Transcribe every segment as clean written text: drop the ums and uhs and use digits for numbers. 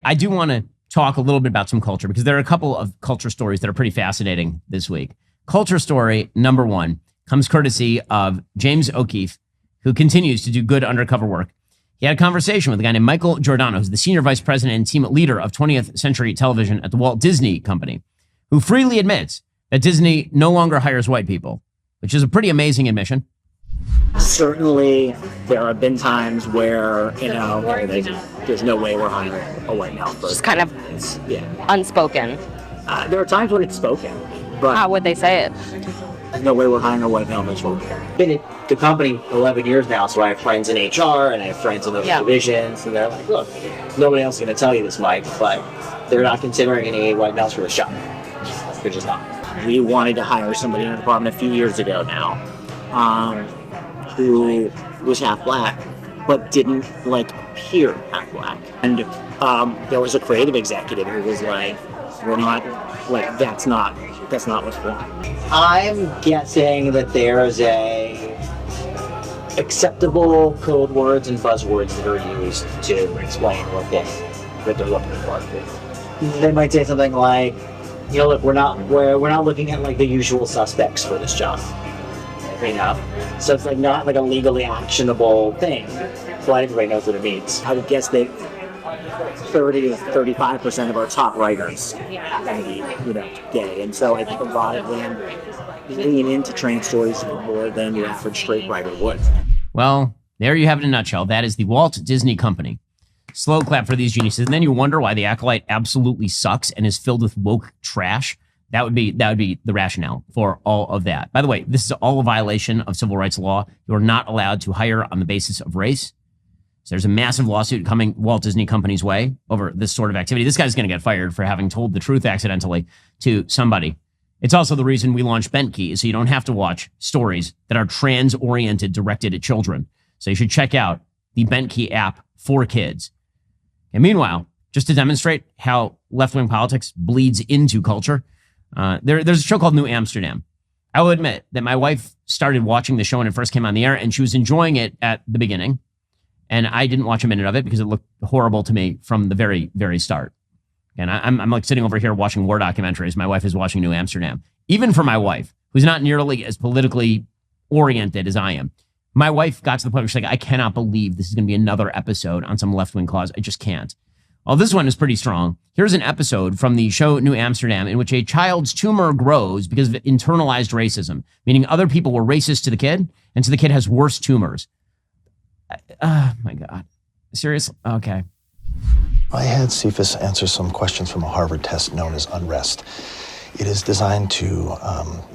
I do want to talk a little bit about some culture because there are a couple of culture stories that are pretty fascinating this week. Culture story number one comes courtesy of James O'Keefe, who continues to do good undercover work. He had a conversation with a guy named Michael Giordano, who's the senior vice president and team leader of 20th Century Television at the Walt Disney Company, who freely admits that Disney no longer hires white people, which is a pretty amazing admission. Certainly, there have been times where, there's no way we're hiring a white male person. Just kind of unspoken. There are times when it's spoken, but How would they say it? there's no way we're hiring a white male person. Been at the company 11 years now, so I have friends in HR and I have friends in those divisions, and they're like, look, nobody else is going to tell you this, Mike, but they're not considering any white males for the shop. They're just not. We wanted to hire somebody in the department a few years ago now, who was half black, but didn't appear half black. And there was a creative executive who was like, we're not, that's not what's going on. I'm guessing that there's acceptable code words and buzzwords that are used to explain what they're looking for. They might say something like, look, we're not looking at the usual suspects for this job. So it's not a legally actionable thing, but everybody knows what it means. I would guess that 30 to 35% of our top writers are going to be, gay, and so I think a lot of them lean into trans stories more than your average straight writer would. Well, there you have it in a nutshell. That is the Walt Disney Company. Slow clap for these geniuses. And then you wonder why the Acolyte absolutely sucks and is filled with woke trash. That would be the rationale for all of that. By the way, this is all a violation of civil rights law. You are not allowed to hire on the basis of race. So there's a massive lawsuit coming Walt Disney Company's way over this sort of activity. This guy's going to get fired for having told the truth accidentally to somebody. It's also the reason we launched Bentkey, so you don't have to watch stories that are trans-oriented directed at children. So you should check out the Bentkey app for kids. And meanwhile, just to demonstrate how left-wing politics bleeds into culture, there's a show called New Amsterdam. I will admit that my wife started watching the show when it first came on the air, and she was enjoying it at the beginning. And I didn't watch a minute of it because it looked horrible to me from the very, very start. And I'm sitting over here watching war documentaries. My wife is watching New Amsterdam. Even for my wife, who's not nearly as politically oriented as I am, my wife got to the point where she's like, I cannot believe this is going to be another episode on some left-wing cause. I just can't. Well, this one is pretty strong. Here's an episode from the show New Amsterdam in which a child's tumor grows because of internalized racism, meaning other people were racist to the kid, and so the kid has worse tumors. Oh, my God. Seriously? Okay. I had Cephas answer some questions from a Harvard test known as Unrest. It is designed to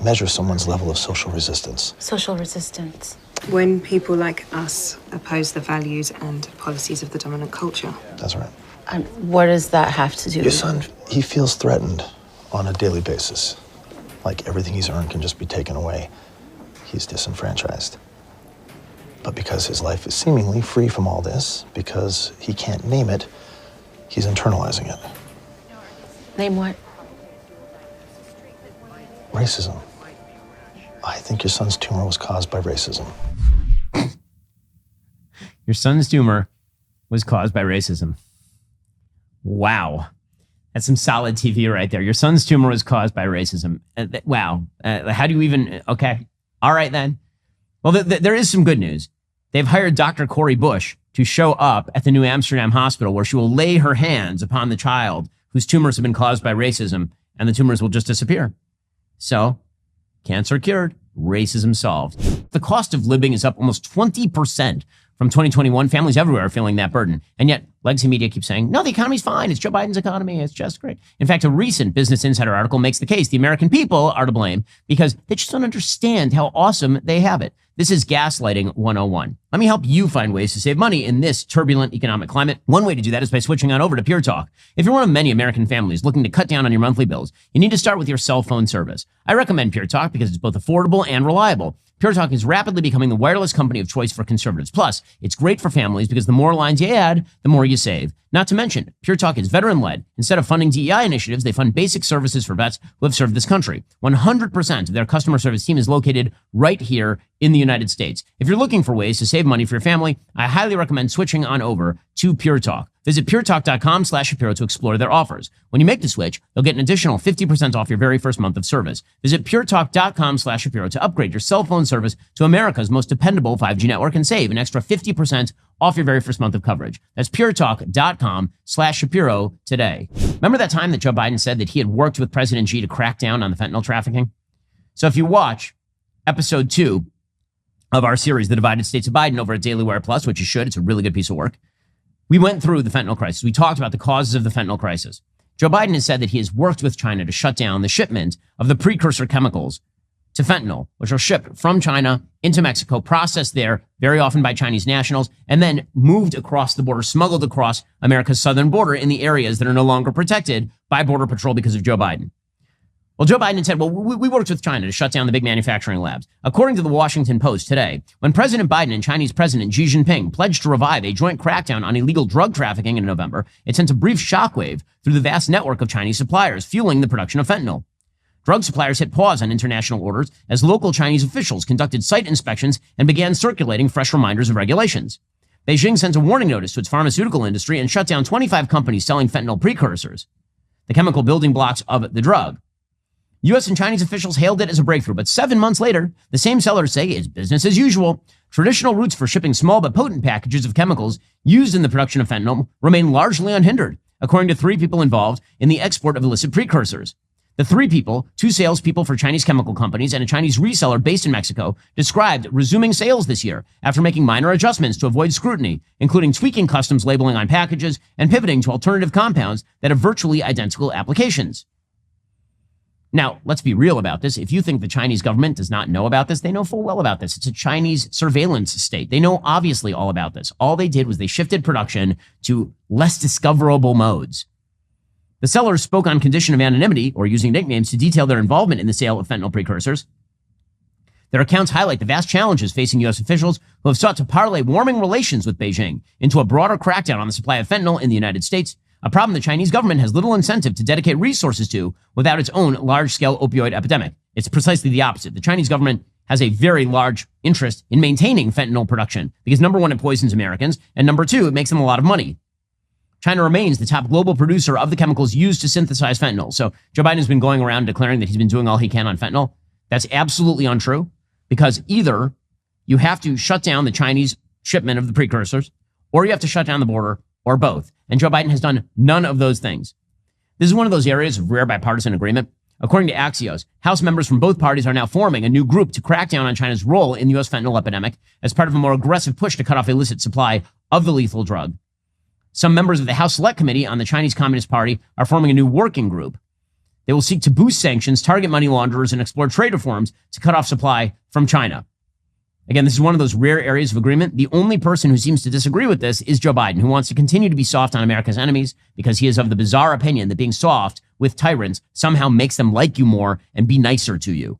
measure someone's level of social resistance. Social resistance. When people like us oppose the values and policies of the dominant culture. That's right. And what does that have to do Your son, he feels threatened on a daily basis. Like everything he's earned can just be taken away. He's disenfranchised. But because his life is seemingly free from all this, because he can't name it, he's internalizing it. Name what? Racism. I think your son's tumor was caused by racism. Your son's tumor was caused by racism. Wow. That's some solid TV right there. Your son's tumor was caused by racism. Wow. How do you even... Okay. All right, then. Well, there is some good news. They've hired Dr. Cori Bush to show up at the New Amsterdam hospital where she will lay her hands upon the child whose tumors have been caused by racism, and the tumors will just disappear. So, cancer cured, racism solved. The cost of living is up almost 20% from 2021. Families everywhere are feeling that burden. And yet, legacy media keeps saying, no, the economy's fine. It's Joe Biden's economy. It's just great. In fact, a recent Business Insider article makes the case the American people are to blame because they just don't understand how awesome they have it. This is Gaslighting 101. Let me help you find ways to save money in this turbulent economic climate. One way to do that is by switching on over to Pure Talk. If you're one of many American families looking to cut down on your monthly bills, you need to start with your cell phone service. I recommend Pure Talk because it's both affordable and reliable. Pure Talk is rapidly becoming the wireless company of choice for conservatives. Plus, it's great for families because the more lines you add, the more you save. Not to mention, Pure Talk is veteran-led. Instead of funding DEI initiatives, they fund basic services for vets who have served this country. 100% of their customer service team is located right here in the United States. If you're looking for ways to save money for your family, I highly recommend switching on over to Pure Talk. Visit puretalk.com/Shapiro to explore their offers. When you make the switch, you'll get an additional 50% off your very first month of service. Visit puretalk.com/Shapiro to upgrade your cell phone service to America's most dependable 5G network and save an extra 50% off your very first month of coverage. That's puretalk.com/Shapiro today. Remember that time that Joe Biden said that he had worked with President Xi to crack down on the fentanyl trafficking? So if you watch episode 2 of our series, The Divided States of Biden, over at Daily Wire Plus, which you should, it's a really good piece of work, we went through the fentanyl crisis. We talked about the causes of the fentanyl crisis. Joe Biden has said that he has worked with China to shut down the shipment of the precursor chemicals to fentanyl, which are shipped from China into Mexico, processed there, very often by Chinese nationals, and then moved across the border, smuggled across America's southern border in the areas that are no longer protected by Border Patrol because of Joe Biden. Well, Joe Biden said, well, we worked with China to shut down the big manufacturing labs. According to the Washington Post today, when President Biden and Chinese President Xi Jinping pledged to revive a joint crackdown on illegal drug trafficking in November, it sent a brief shockwave through the vast network of Chinese suppliers fueling the production of fentanyl. Drug suppliers hit pause on international orders as local Chinese officials conducted site inspections and began circulating fresh reminders of regulations. Beijing sent a warning notice to its pharmaceutical industry and shut down 25 companies selling fentanyl precursors, the chemical building blocks of the drug. U.S. and Chinese officials hailed it as a breakthrough, but 7 months later, the same sellers say it's business as usual. Traditional routes for shipping small but potent packages of chemicals used in the production of fentanyl remain largely unhindered, according to 3 people involved in the export of illicit precursors. The 3 people, 2 salespeople for Chinese chemical companies and a Chinese reseller based in Mexico, described resuming sales this year after making minor adjustments to avoid scrutiny, including tweaking customs labeling on packages and pivoting to alternative compounds that have virtually identical applications. Now, let's be real about this. If you think the Chinese government does not know about this, they know full well about this. It's a Chinese surveillance state. They know obviously all about this. All they did was they shifted production to less discoverable modes. The sellers spoke on condition of anonymity or using nicknames to detail their involvement in the sale of fentanyl precursors. Their accounts highlight the vast challenges facing U.S. officials who have sought to parlay warming relations with Beijing into a broader crackdown on the supply of fentanyl in the United States, a problem the Chinese government has little incentive to dedicate resources to without its own large-scale opioid epidemic. It's precisely the opposite. The Chinese government has a very large interest in maintaining fentanyl production because, number one, it poisons Americans, and number two, it makes them a lot of money. China remains the top global producer of the chemicals used to synthesize fentanyl. So Joe Biden has been going around declaring that he's been doing all he can on fentanyl. That's absolutely untrue because either you have to shut down the Chinese shipment of the precursors or you have to shut down the border or both. And Joe Biden has done none of those things. This is one of those areas of rare bipartisan agreement. According to Axios, House members from both parties are now forming a new group to crack down on China's role in the U.S. fentanyl epidemic as part of a more aggressive push to cut off illicit supply of the lethal drug. Some members of the House Select Committee on the Chinese Communist Party are forming a new working group. They will seek to boost sanctions, target money launderers, and explore trade reforms to cut off supply from China. Again, this is one of those rare areas of agreement. The only person who seems to disagree with this is Joe Biden, who wants to continue to be soft on America's enemies because he is of the bizarre opinion that being soft with tyrants somehow makes them like you more and be nicer to you,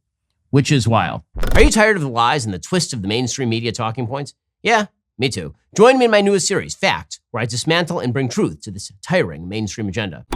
which is wild. Are you tired of the lies and the twists of the mainstream media talking points? Yeah, me too. Join me in my newest series, Fact, where I dismantle and bring truth to this tiring mainstream agenda.